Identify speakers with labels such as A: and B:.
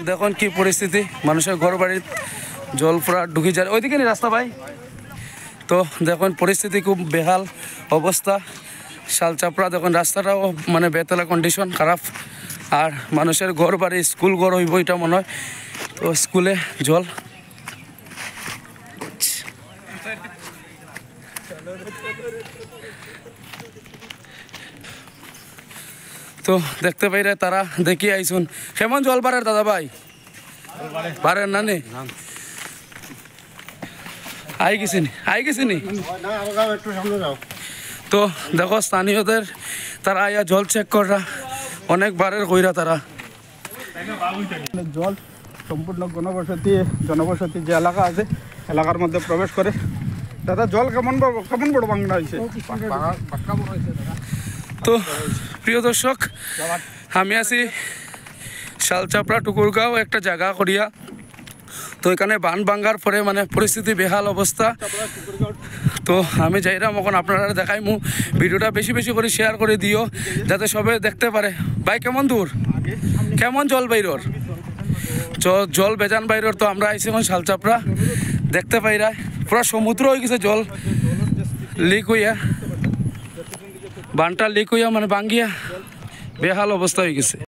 A: দেখুন কি পরিস্থিতি, মানুষের ঘর বাড়ির জল পুরা ঢুকে যায়। ওইদিকে নি রাস্তা ভাই। তো দেখুন পরিস্থিতি খুব বেহাল অবস্থা। শালচাপড়া দেখুন রাস্তাটাও মানে বেতলা কন্ডিশন খারাপ। আর মানুষের ঘর বাড়ি স্কুল ঘর হইব এটা মনে হয়। তো স্কুলে জল। তো দেখতে পাইরে তারা দেখি আইসুন কেমন জল বাড়ার দাদা ভাই বাড়েন না নি আই গেছিনি। তো দেখো স্থানীয়দের তারা আয়া জল চেক করা অনেক বারের কইরা তারা
B: জল সম্পূর্ণ জনবসতি যে এলাকা আছে এলাকার মধ্যে প্রবেশ করে। দাদা জল কেমন বড় বাংলা হয়েছে?
A: তো প্রিয় দর্শক, আমি আছি শালচাপড়া টুকুরগাঁও একটা জায়গা করিয়া। তো এখানে বান ভাঙ্গার পরে মানে পরিস্থিতি বেহাল অবস্থা। তো আমি যাইরাম এখন আপনারা দেখাইমু, ভিডিওটা বেশি বেশি করে শেয়ার করে দিও যাতে সবাই দেখতে পারে। ভাই কেমন দূর, কেমন জল বাইরর? জল বেজান বাইরর। তো আমরা আইসি এখন শালচাপড়া, দেখতে পাইরা পুরা সমুদ্র হয়ে গেছে জল লিক হইয়া, বানটা লিক হইয়া মানে ভাঙ্গিয়া বেহাল অবস্থা হয়ে গেছে।